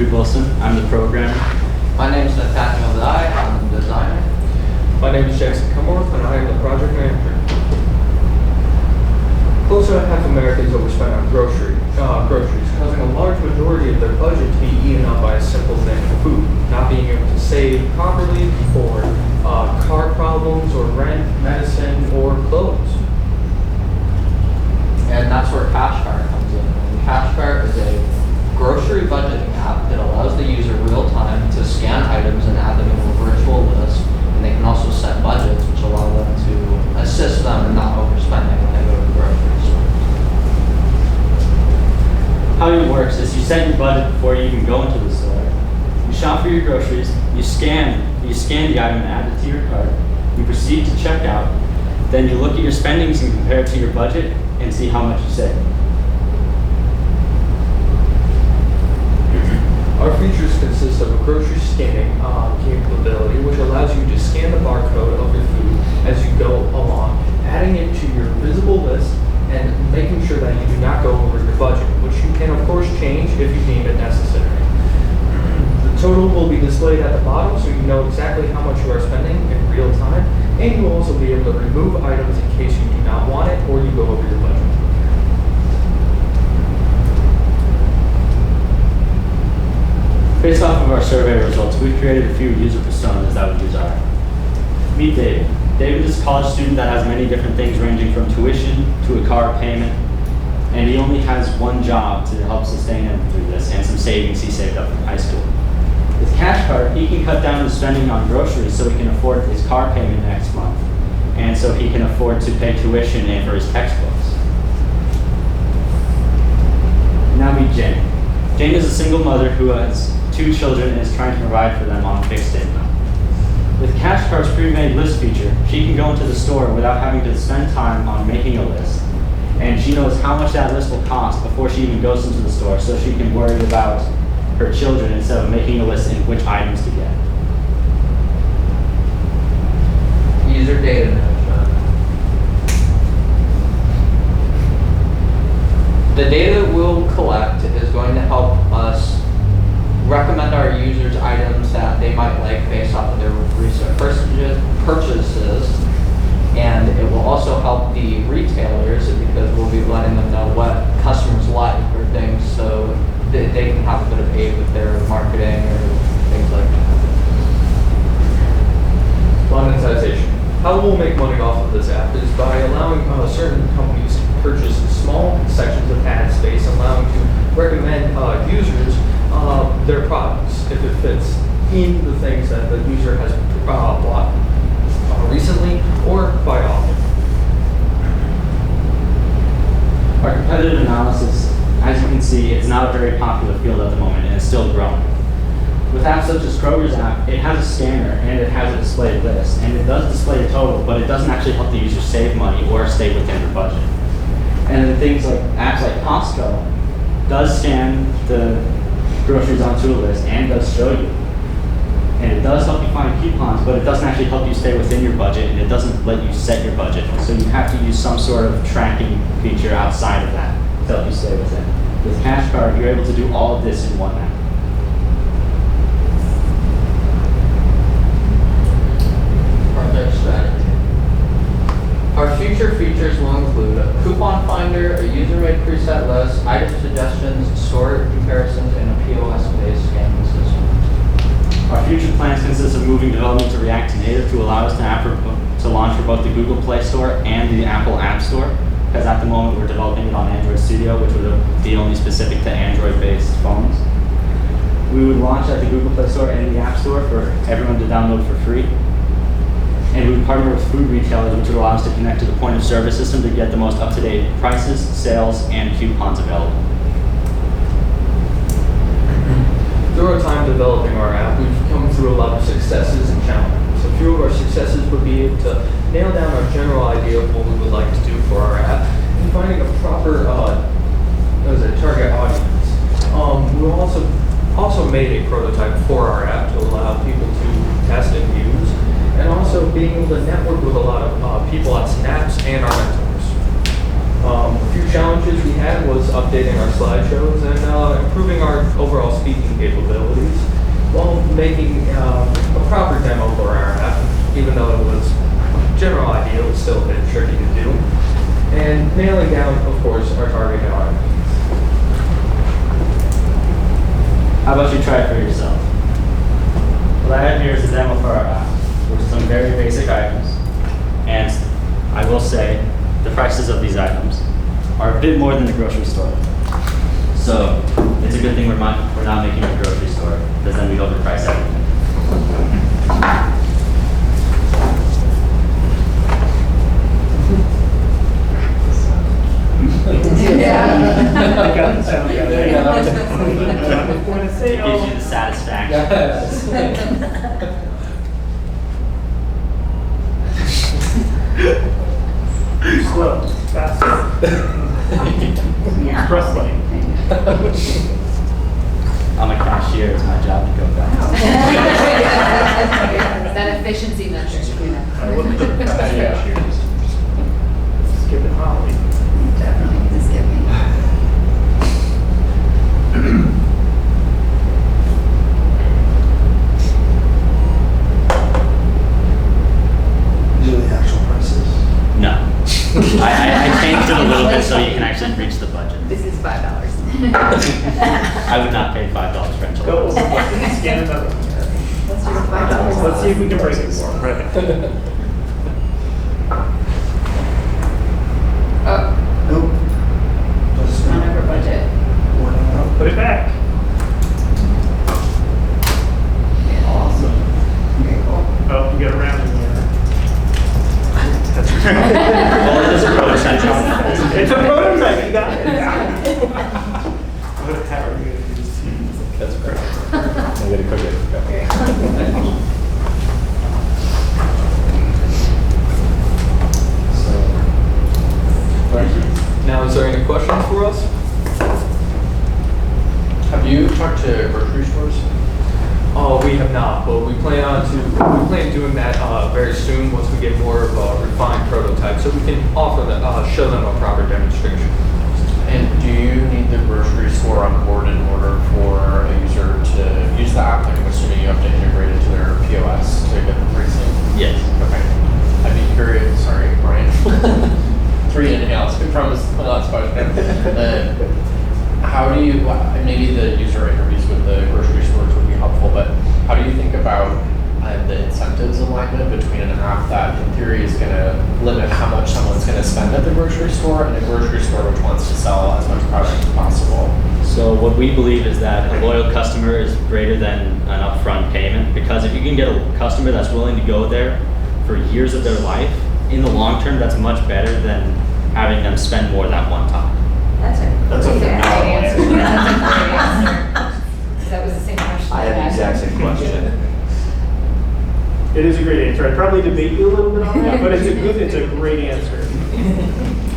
David Wilson. I'm the programmer. My name is Nathaniel Dye. I'm the designer. My name is Jackson Cumworth, and I am the project manager. Close to half Americans overspend on groceries, causing a large majority of their budget to be eaten up by a simple thing, food. Not being able to save properly for car problems or rent, medicine, or clothes. And that's where CashCart comes in. And CashCart is a grocery budgeting app that allows the user real time to scan items and add them into a virtual list. And they can also set budgets, which allow them to assist them in not overspending when they go to the grocery store. How it works is you set your budget before you even go into the store. You shop for your groceries, you scan the item and add it to your cart. You proceed to checkout. Then you look at your spendings and compare it to your budget and see how much you save. Our features consist of a grocery scanning capability, which allows you to scan the barcode of your food as you go along, adding it to your visible list and making sure that you do not go over your budget, which you can of course change if you deem it necessary. The total will be displayed at the bottom so you know exactly how much you are spending in real time, and you will also be able to remove items in case you do not want it or you go over your budget. Based off of our survey results, we've created a few user personas that would use our app. Meet David. David is a college student that has many different things ranging from tuition to a car payment, and he only has one job to help sustain him through this and some savings he saved up from high school. With CashCart, he can cut down his spending on groceries so he can afford his car payment next month, and so he can afford to pay tuition and for his textbooks. Now meet Jane. Jane is a single mother who has 2 children and is trying to provide for them on fixed income. With CashCart's pre-made list feature, she can go into the store without having to spend time on making a list, and she knows how much that list will cost before she even goes into the store, so she can worry about her children instead of making a list in which items to get. User data management. The data we'll collect is going to help us recommend our users items that they might like based off of their recent purchases, and it will also help the retailers because we'll be letting them know what customers like or things so that they can have a bit of aid with their marketing or things like that. Monetization. How we'll make money off of this app is by allowing certain companies to purchase small sections of ad space, allowing to recommend users their products if it fits in the things that the user has bought recently or quite often. Our competitive analysis, as you can see, is not a very popular field at the moment and it's still growing. With apps such as Kroger's app, it has a scanner and it has a displayed list, and it does display a total, but it doesn't actually help the user save money or stay within their budget. And then things like apps like Costco does scan the groceries onto a list and does show you. And it does help you find coupons, but it doesn't actually help you stay within your budget, and it doesn't let you set your budget. So you have to use some sort of tracking feature outside of that to help you stay within. With CashCart, you're able to do all of this in one app. Project strategy. Our future features will include a coupon finder, a user-made preset list, item suggestions, store comparisons, and a POS-based scanning system. Our future plans consist of moving development to React Native to allow us to launch for both the Google Play Store and the Apple App Store, because at the moment we're developing it on Android Studio, which would be only specific to Android-based phones. We would launch at the Google Play Store and the App Store for everyone to download for free. And we would partner with food retailers, which would allow us to connect to the point of service system to get the most up-to-date prices, sales, and coupons available. Through our time developing our app, we've come through a lot of successes and challenges. A few of our successes would be able to nail down our general idea of what we would like to do for our app and finding a proper target audience. We also made a prototype for our app to allow people to test and use, and also being able to network with a lot of people at Snaps and our mentors. A few challenges we had was updating updating our slideshows and improving our overall speaking capabilities while making a proper demo for our app, even though it was a general idea, it was still a bit tricky to do. And nailing down, of course, our target audience. How about you try it for yourself? What I have here is a demo for our app, which is some very basic items. And I will say, the prices of these items are a bit more than the grocery store. So it's a good thing we're not making a grocery store, because then we'd overprice everything. It gives you the satisfaction. Slow, faster. Press lane. I'm a cashier, it's my job to go fast. That efficiency metric. I look at the cashiers. Skip it, Holly. Definitely need to skip me. These are the actual prices. No. I changed it a little bit so you can actually reach the budget. This is $5. I would not pay $5 for Go enchiladas. over button, scan another one. Let's do $5. Let's see if we can break it for them. Right. Oh, Nope. Just on over budget. Put it back. Awesome. Very cool. Oh, you got around in there. That's Well, it is a prototype. It's a prototype, you got it. What how are you gonna do this? That's great. I'm gonna cook it. Now, is there any questions for us? Have you talked to grocery stores? Oh, we have not, but we plan doing that very soon once we get more of a refined prototype, so we can offer them, show them a proper demonstration. And do you need the grocery store on board in order for a user to use the app? Like, I'm assuming you have to integrate it to their POS to get the pricing? Yes. Okay. I'd be curious, sorry, Brian. 3 inhales, I promise my last question. How do you, maybe the user interviews with the grocery stores would be helpful, but how do you think about the incentives alignment between an app that in theory is going to limit how much someone's going to spend at the grocery store and a grocery store which wants to sell as much product as possible? So what we believe is that a loyal customer is greater than an upfront payment, because if you can get a customer that's willing to go there for years of their life, in the long term, that's much better than having them spend more that one time. That's a a great phenomenal answer. answer. That's a great answer. That was the same question. I had the exact same question. It is a great answer. I'd probably debate you a little bit on that, but it's a great answer.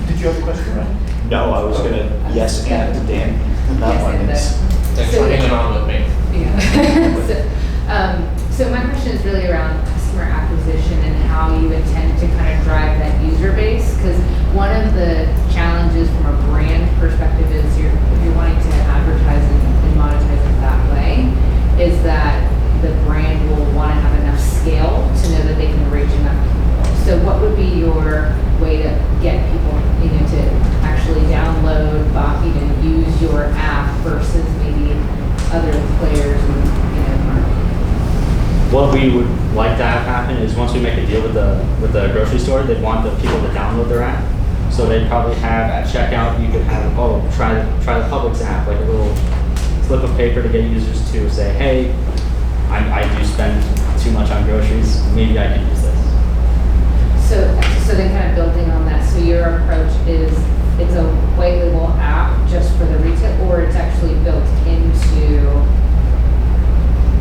Did you have a question, Ryan? No, I was gonna yes and to Dan. That Yes, one and is. Thanks So- for hanging on with me. Yeah. So my question is really around customer acquisition and how you intend to kind of drive that user base. Because one of the challenges from a brand perspective is if you're wanting to advertise and monetize it that way, is that the brand will want to have enough scale to know that they can reach enough people. So what would be your way to get people, to actually download, use your app versus maybe other players in the market? What we would like to have happen is once we make a deal with the grocery store, they'd want the people to download their app. So they'd probably have at checkout, you could have, try the Publix app, like a little slip of paper to get users to say, hey, I do spend too much on groceries, maybe I can use this. So then kind of building on that, so your approach is, it's a white label app just for the retail, or it's actually built into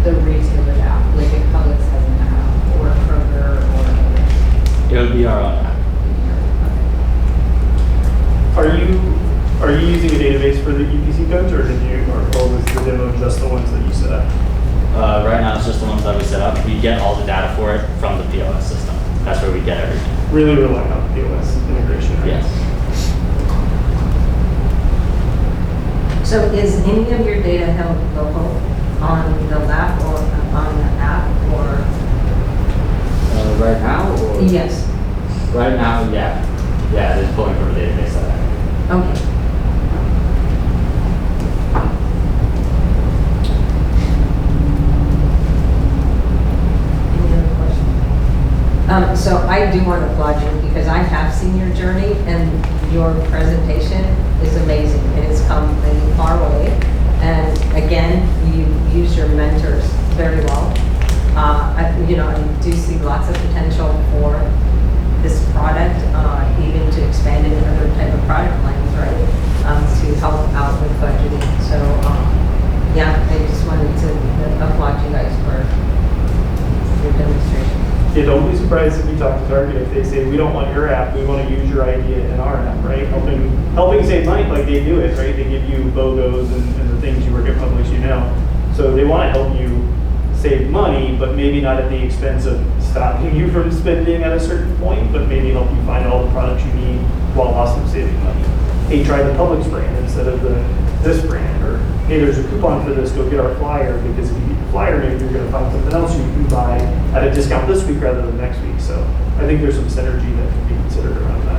the retailer's app, like if Publix has an app, or Kroger, or. It would be our own app. Okay. Are you using a database for the EPC codes, or was the demo just the ones that you set up? Right now, it's just the ones that we set up. We get all the data for it from the POS system. That's where we get everything. Really relying on the POS integration, right? Yes. So is any of your data held local on the lab or on the app or? Right now, or? Yes, Right now, yeah. Yeah, it is pulling from a database that I have. okay. Any other questions? So I do want to applaud you because I have seen your journey and your presentation is amazing. It has come a far way. And again, you use your mentors very well. I do see lots of potential for this product, even to expand into other type of product lines, right? To help out with budgeting. So, yeah, I just wanted to applaud you guys for your demonstration. Yeah, don't be surprised if you talk to Target if they say, we don't want your app, we want to use your idea in our app, right? Helping save money like they do it, right? They give you logos and the things you work at Publish, So they want to help you save money, but maybe not at the expense of stopping you from spending at a certain point, but maybe help you find all the products you need while also saving money. Hey, try the Publix brand instead of this brand, or hey, there's a coupon for this, go get our flyer, because if you get the flyer, maybe you're gonna find something else you can buy at a discount this week rather than next week. So I think there's some synergy that can be considered around that.